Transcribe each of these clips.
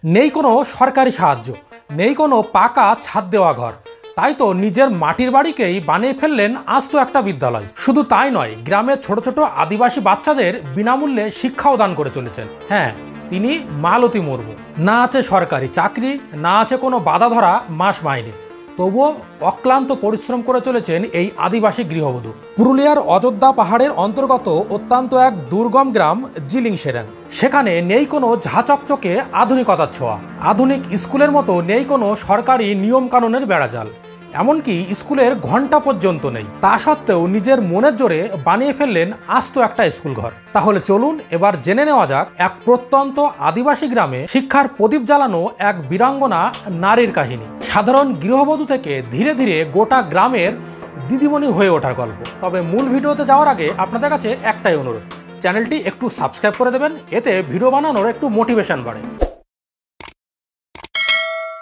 নেই কোনো সরকারি সাহায্য, নেই কোনো পাকা ছাদ দেওয়া ঘর, তাই তো নিজের মাটির বাড়িকেই বানিয়ে ফেললেন আস্ত একটা বিদ্যালয়। শুধু তাই নয়, গ্রামের ছোট ছোট আদিবাসী বাচ্চাদের বিনামূল্যে শিক্ষাও দান করে চলেছেন। হ্যাঁ, তিনি মালতী মুর্মু। না আছে সরকারি চাকরি, না আছে কোনো বাধা ধরা মাস মাইনে, তবুও অক্লান্ত পরিশ্রম করে চলেছেন এই আদিবাসী গৃহবধূ। পুরুলিয়ার অযোধ্যা পাহাড়ের অন্তর্গত অত্যন্ত এক দুর্গম গ্রাম জিলিং সেরেং। সেখানে নেই কোনো ঝাঁচকচকে আধুনিকতার ছোঁয়া, আধুনিক স্কুলের মতো নেই কোনো সরকারি নিয়মকানুনের বেড়াজাল, এমনকি স্কুলের ঘন্টা পর্যন্ত নেই। তা সত্ত্বেও নিজের মনের জোরে বানিয়ে ফেললেন আস্ত একটা স্কুল ঘর। তাহলে চলুন এবার জেনে নেওয়া যাক এক প্রত্যন্ত আদিবাসী গ্রামে শিক্ষার প্রদীপ জ্বালানো এক বীরাঙ্গনা নারীর কাহিনী। সাধারণ গৃহবধূ থেকে ধীরে ধীরে গোটা গ্রামের দিদিমণি হয়ে ওঠার গল্প। তবে মূল ভিডিওতে যাওয়ার আগে আপনাদের কাছে একটাই অনুরোধ, চ্যানেলটি একটু সাবস্ক্রাইব করে দেবেন, এতে ভিডিও বানানোর একটু মোটিভেশন বাড়ে।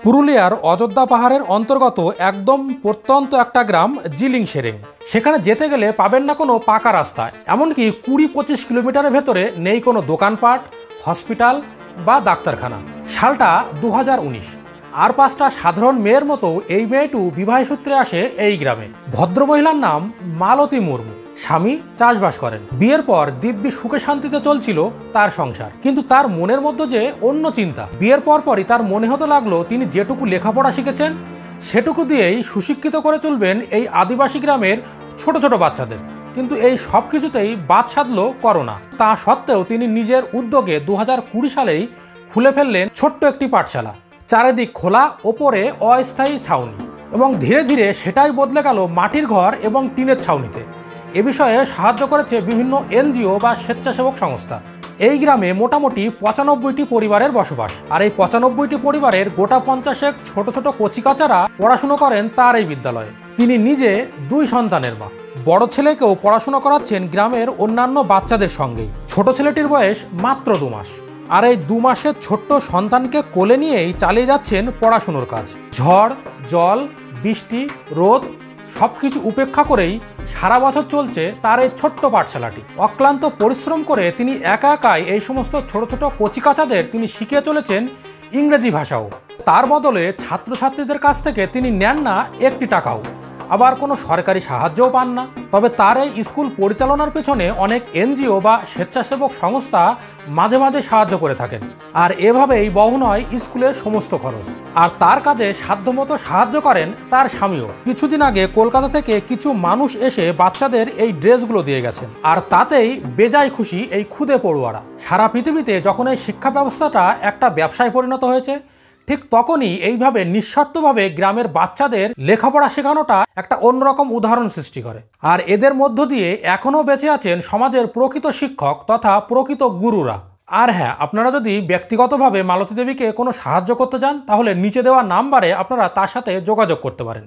পুরুলিয়ার অযোধ্যা পাহাড়ের অন্তর্গত একদম প্রত্যন্ত একটা গ্রাম জিলিং সেরেং। সেখানে যেতে গেলে পাবেন না কোনো পাকা রাস্তা, এমনকি 20-25 কিলোমিটারের ভেতরে নেই কোনো দোকানপাট, হসপিটাল বা ডাক্তারখানা। সালটা 2019। আর 5টা সাধারণ মেয়ের মতো এই মেয়েটু বিবাহ সূত্রে আসে এই গ্রামে। ভদ্রমহিলার নাম মালতী মুর্মু। স্বামী চাষবাস করেন। বিয়ের পর দিব্যি সুখে শান্তিতে চলছিল তার সংসার, কিন্তু তার মনের মধ্যে যে অন্য চিন্তা। বিয়ের পরপরই তার মনে হতে লাগলো তিনি যেটুকু লেখাপড়া শিখেছেন সেটুকু দিয়েই সুশিক্ষিত করে তুলবেন এই আদিবাসী গ্রামের ছোট ছোট বাচ্চাদের। কিন্তু এই সব কিছুতেই বাদ সাধল করোনা। তা সত্ত্বেও তিনি নিজের উদ্যোগে 2020 সালেই খুলে ফেললেন ছোট্ট একটি পাঠশালা। চারিদিক খোলা, ওপরে অস্থায়ী ছাউনি, এবং ধীরে ধীরে সেটাই বদলে গেল মাটির ঘর এবং টিনের ছাউনিতে। এ বিষয়ে সাহায্য করেছে বিভিন্ন এনজিও বা স্বেচ্ছাসেবক সংস্থা। এই গ্রামে মোটামুটি 95টি পরিবারের বসবাস। আর এই 95টি পরিবারের গোটা 50 ছোট ছোট কচিকাচারা পড়াশুনো করেন তার এই বিদ্যালয়ে। তিনি নিজে 2 সন্তানের মা। বড় ছেলেকেও পড়াশুনো করাচ্ছেন গ্রামের অন্যান্য বাচ্চাদের সঙ্গেই। ছোট ছেলেটির বয়স মাত্র 2 মাস। আর এই 2 মাসের ছোট্ট সন্তানকে কোলে নিয়েই চালিয়ে যাচ্ছেন পড়াশুনোর কাজ। ঝড়, জল, বৃষ্টি, রোদ সবকিছু উপেক্ষা করেই সারা বছর চলছে তার এই ছোট্ট পাঠশালাটি। অক্লান্ত পরিশ্রম করে তিনি একা একাই এই সমস্ত ছোট ছোট কচিকাচাদের তিনি শিখিয়ে চলেছেন ইংরেজি ভাষাও। তার বদলে ছাত্রছাত্রীদের কাছ থেকে তিনি নেন না একটি টাকাও, আবার কোনো সরকারি সাহায্যও পান না। তবে তার এই স্কুল পরিচালনার পেছনে অনেক এনজিও বা স্বেচ্ছাসেবক সংস্থা মাঝে মাঝে সাহায্য করে থাকেন। আর এভাবেই বহন হয় স্কুলের সমস্ত খরচ। আর তার কাজে সাধ্যমতো সাহায্য করেন তার স্বামীও। কিছুদিন আগে কলকাতা থেকে কিছু মানুষ এসে বাচ্চাদের এই ড্রেসগুলো দিয়ে গেছেন, আর তাতেই বেজায় খুশি এই ক্ষুদে পড়ুয়ারা। সারা পৃথিবীতে যখন এই শিক্ষা ব্যবস্থাটা একটা ব্যবসায় পরিণত হয়েছে, ঠিক তখনই এইভাবে নিঃস্বার্থভাবে গ্রামের বাচ্চাদের লেখাপড়া শেখানোটা একটা অন্যরকম উদাহরণ সৃষ্টি করে। আর এদের মধ্য দিয়ে এখনও বেঁচে আছেন সমাজের প্রকৃত শিক্ষক তথা প্রকৃত গুরুরা। আর হ্যাঁ, আপনারা যদি ব্যক্তিগতভাবে মালতী দেবীকে কোনো সাহায্য করতে চান, তাহলে নিচে দেওয়া নাম্বারে আপনারা তার সাথে যোগাযোগ করতে পারেন।